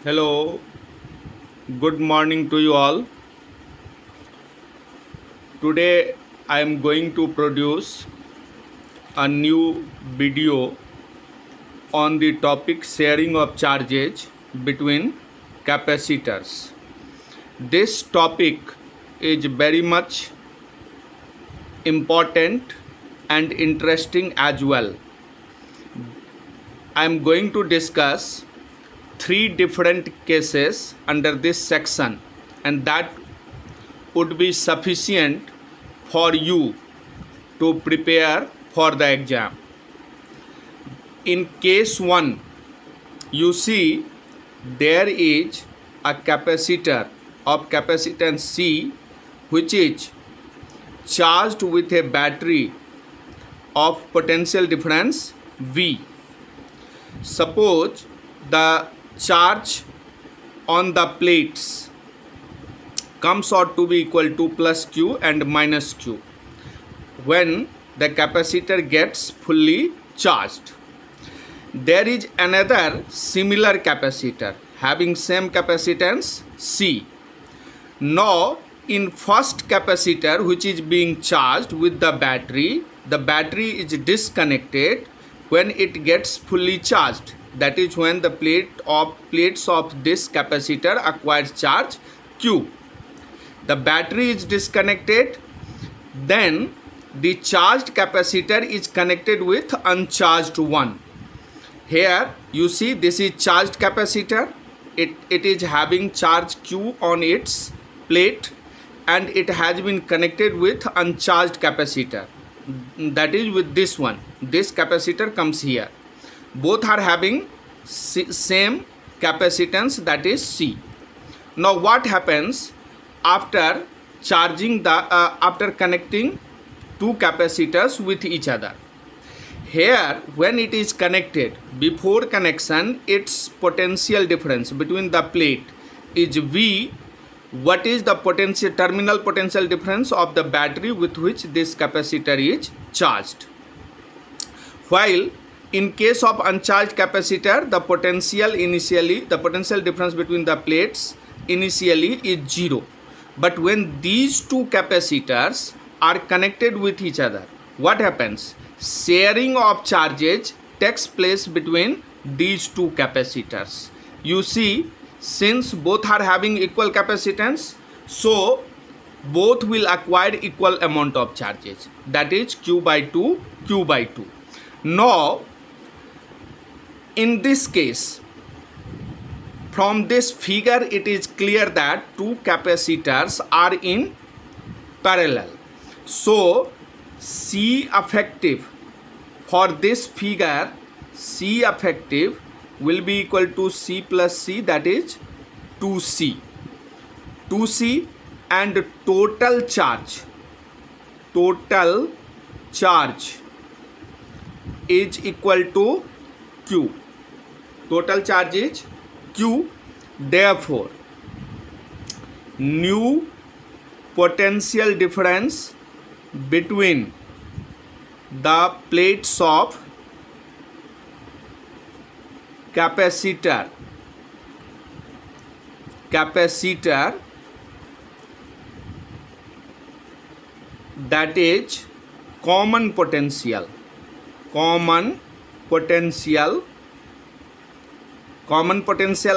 Hello, good morning to you all. Today I am going to produce a new video on the topic sharing of charges between capacitors. This topic is very much important and interesting as well. I am going to discuss three different cases under this section, and that would be sufficient for you to prepare for the exam. In case 1, you see there is a capacitor of capacitance C which is charged with a battery of potential difference V. Suppose the charge on the plates comes out to be equal to plus Q and minus Q when the capacitor gets fully charged. There is another similar capacitor having same capacitance C. Now in first capacitor which is being charged with the battery is disconnected when it gets fully charged. That is when the plates of this capacitor acquires charge Q. The battery is disconnected, then the charged capacitor is connected with uncharged one. Here you see this is charged capacitor. It is having charge Q on its plate and it has been connected with uncharged capacitor. That is with this one. This capacitor comes here. Both are having same capacitance, that is C. Now what happens after charging after connecting two capacitors with each other? Here when it is connected, before connection its potential difference between the plate is V. What is the terminal potential difference of the battery with which this capacitor is charged? While in case of uncharged capacitor, the potential difference between the plates initially is 0. But when these two capacitors are connected with each other, what happens? Sharing of charges takes place between these two capacitors. You see, since both are having equal capacitance, so both will acquire equal amount of charges, that is Q by 2, Q by 2. Now in this case, from this figure it is clear that two capacitors are in parallel. So C effective for this figure, C effective will be equal to C plus C, that is 2C. 2C and total charge is equal to Q. Total charge is Q. Therefore, new potential difference between the plates of capacitor that is common potential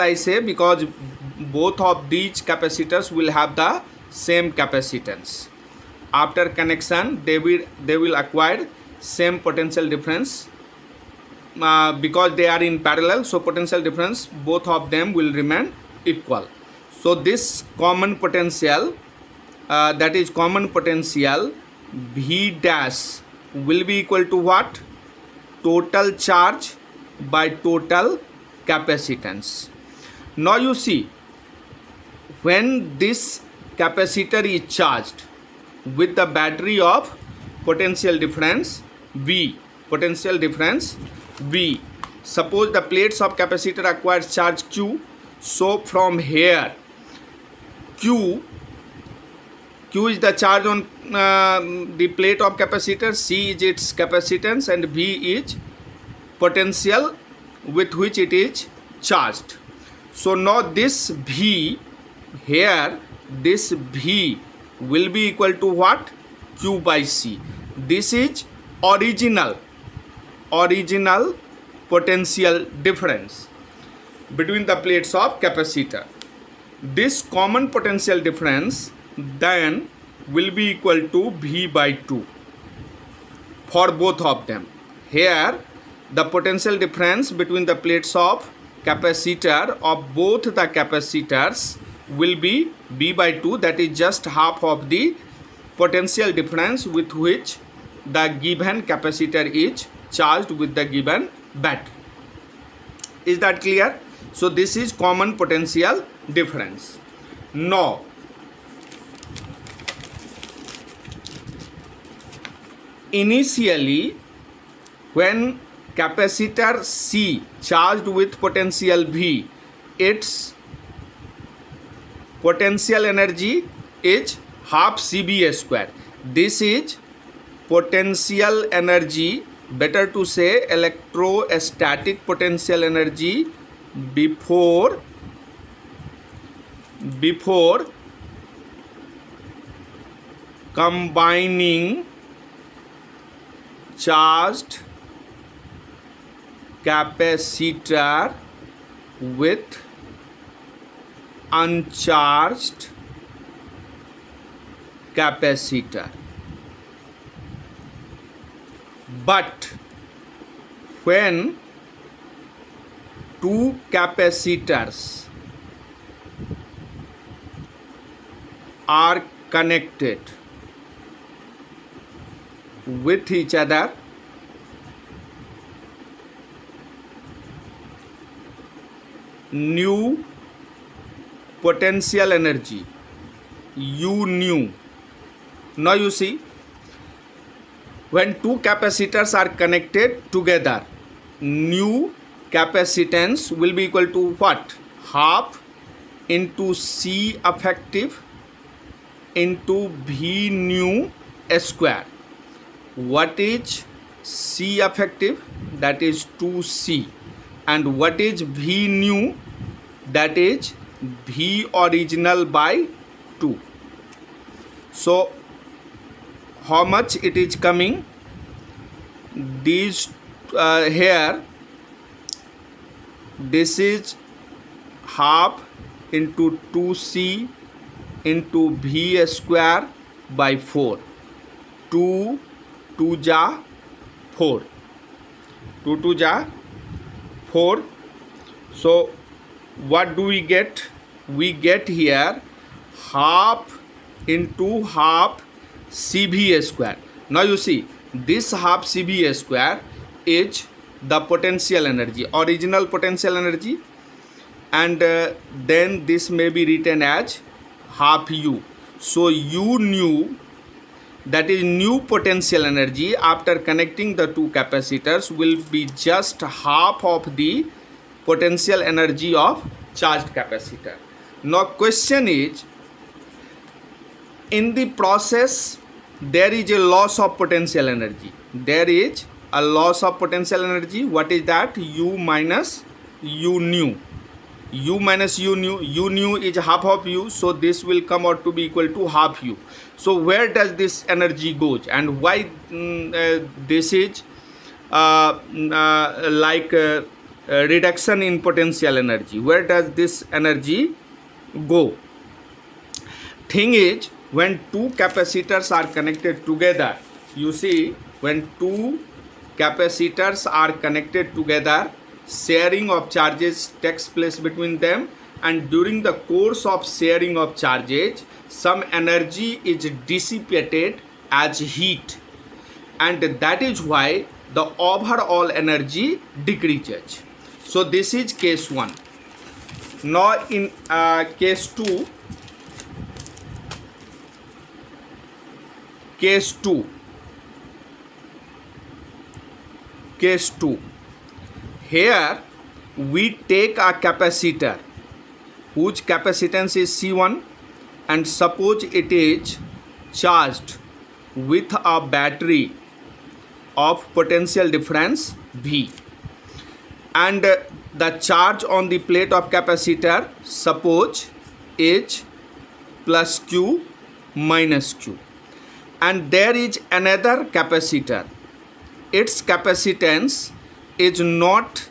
I say because both of these capacitors will have the same capacitance. After connection they will acquire same potential difference because they are in parallel, so potential difference both of them will remain equal. So this common potential that is common potential V dash will be equal to what? Total charge by total capacitance. Now you see, when this capacitor is charged with the battery of potential difference V, suppose the plates of capacitor acquires charge Q. So from here Q is the charge on the plate of capacitor, C is its capacitance, and V is potential with which it is charged. So now this V here, this V will be equal to what? Q by C. This is original potential difference between the plates of capacitor. This common potential difference then will be equal to V by 2 for both of them. Here the potential difference between the plates of capacitor of both the capacitors will be V by 2, that is just half of the potential difference with which the given capacitor is charged with the given battery. Is that clear? So this is common potential difference. Now initially when capacitor C charged with potential V, its potential energy is half CVA square. This is potential energy, better to say electrostatic potential energy before combining charged capacitor with uncharged capacitor. But when two capacitors are connected with each other, new potential energy U new. Now you see, when two capacitors are connected together, new capacitance will be equal to what? Half into C effective into V new square. What is C effective? That is 2C. And what is V new? That is V original by 2. So how much it is coming? These here, this is half into 2C into V square by 4. 2 2 ja 4. 2 2 ja 4. So what do we get? We get here half into half CVA square. Now you see, this half CVA square is the potential energy, original potential energy, and then this may be written as half U. So U new, that is new potential energy after connecting the two capacitors, will be just half of the potential energy of charged capacitor. Now question is, in the process there is a loss of potential energy. There is a loss of potential energy. What is that? U minus U new. U minus U new. U new is half of U, so this will come out to be equal to half U. So where does this energy goes, and why this is reduction in potential energy? Where does this energy go? Thing is, when two capacitors are connected together, you see, when two capacitors are connected together, sharing of charges takes place between them, and during the course of sharing of charges, some energy is dissipated as heat, and that is why the overall energy decreases. So this is case 1. Now in case 2, case 2, here we take a capacitor whose capacitance is C1, and suppose it is charged with a battery of potential difference V, and the charge on the plate of capacitor, suppose H plus Q minus Q, and there is another capacitor. Its capacitance is not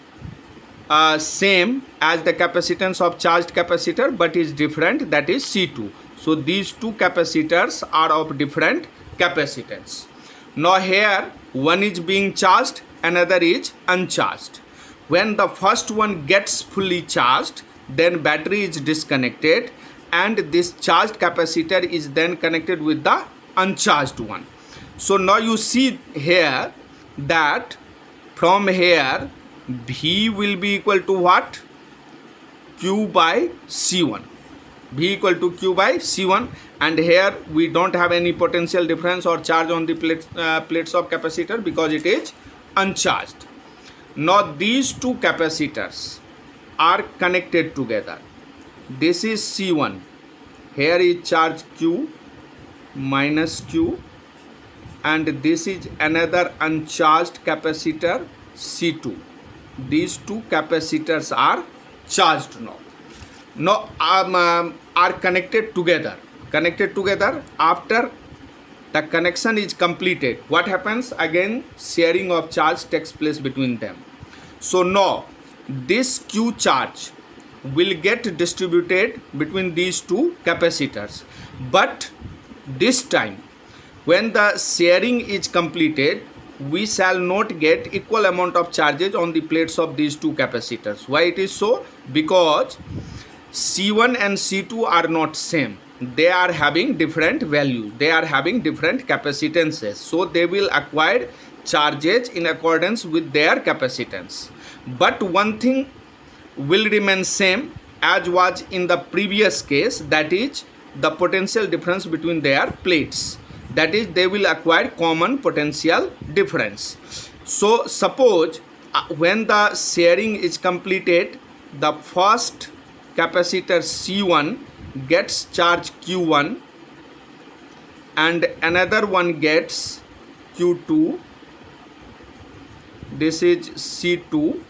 same as the capacitance of charged capacitor, but is different, that is C2. So these two capacitors are of different capacitance. Now here one is being charged, another is uncharged. When the first one gets fully charged, then battery is disconnected and this charged capacitor is then connected with the uncharged one. So now you see here that from here V will be equal to what? Q by C1. V equal to Q by C1, and here we don't have any potential difference or charge on the plates of capacitor because it is uncharged. Now these two capacitors are connected together. This is C1. Here is charge Q minus Q, and this is another uncharged capacitor C2. These two capacitors are charged now are connected together. After the connection is completed, what happens? Again sharing of charge takes place between them. So now this Q charge will get distributed between these two capacitors, but this time when the sharing is completed, we shall not get equal amount of charges on the plates of these two capacitors. Why it is so? Because C1 and C2 are not same. They are having different values. They are having different capacitances. So they will acquire charges in accordance with their capacitance. But one thing will remain same as was in the previous case, that is the potential difference between their plates. That is, they will acquire common potential difference. So suppose when the sharing is completed, the first capacitor C1 gets charge Q1 and another one gets Q2. This is C2,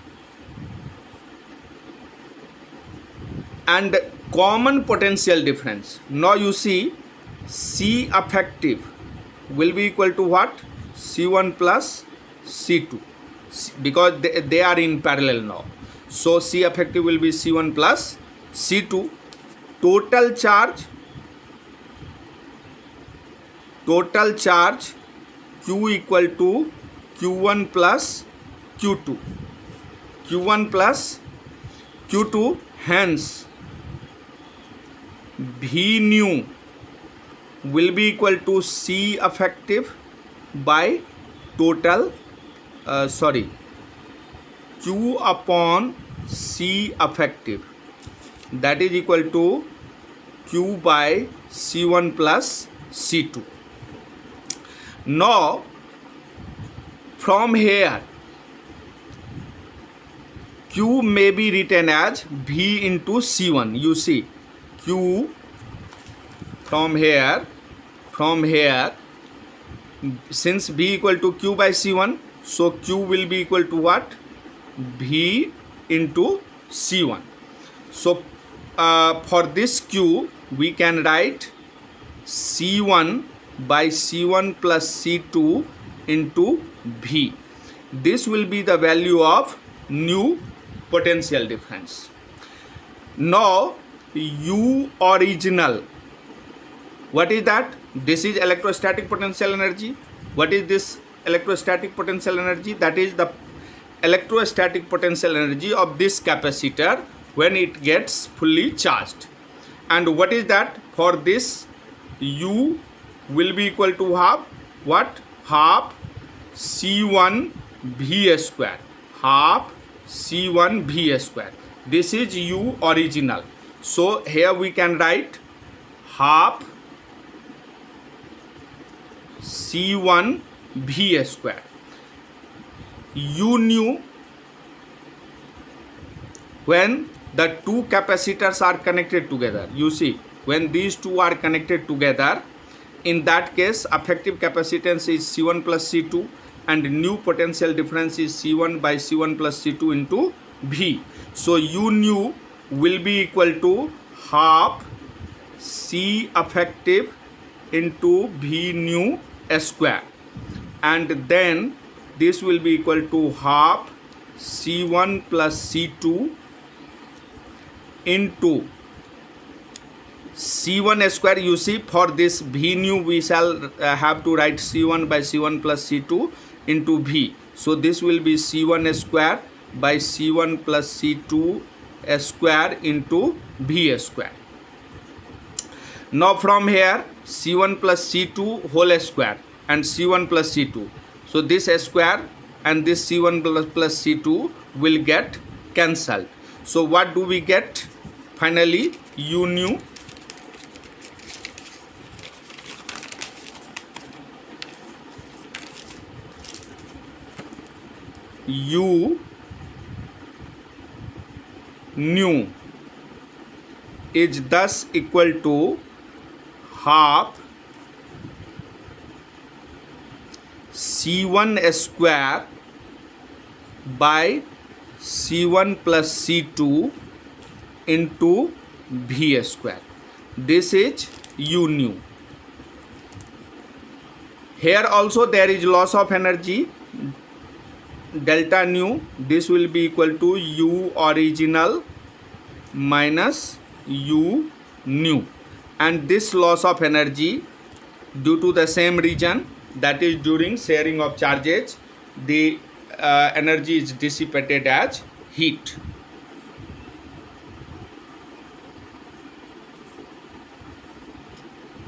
and common potential difference. Now you see C effective will be equal to what? C1 plus C2, because they are in parallel now. So C effective will be C1 plus C2. Total charge Q equal to Q1 plus Q2. Q1 plus Q2, hence V new will be equal to C effective by total Q upon C effective, that is equal to Q by C1 plus C2. Now from here Q may be written as V into C1. You see Q from here, since V equal to Q by C1, so Q will be equal to what? V into C1. So for this Q we can write C1 by C1 plus C2 into V. This will be the value of new potential difference. Now U original, what is that? This is electrostatic potential energy. What is this electrostatic potential energy? That is the electrostatic potential energy of this capacitor when it gets fully charged. And what is that? For this U will be equal to half what? Half C1 V square. Half C1 V square. This is U original. So here we can write half C1 V square. U new, when the two capacitors are connected together, you see when these two are connected together, in that case effective capacitance is C1 plus C2 and new potential difference is C1 by C1 plus C2 into V. So U new will be equal to half C effective into V new square, and then this will be equal to half C1 plus C2 into C1 square. You see, for this V new we shall have to write C1 by C1 plus C2 into V. So this will be C1 square by C1 plus C2 square into V square. Now from here C1 plus C2 whole square and C1 plus C2. So this square and this C1 plus C2 will get cancelled. So what do we get? Finally, U new U new is thus equal to half C1 square by C1 plus C2 into V square. This is U new. Here also there is loss of energy, delta nu. This will be equal to U original minus U new, and this loss of energy due to the same reason, that is during sharing of charges, the energy is dissipated as heat.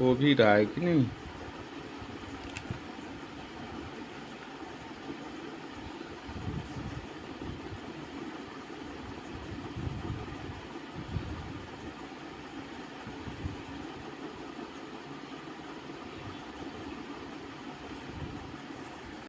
हो भी रहा है कि नहीं?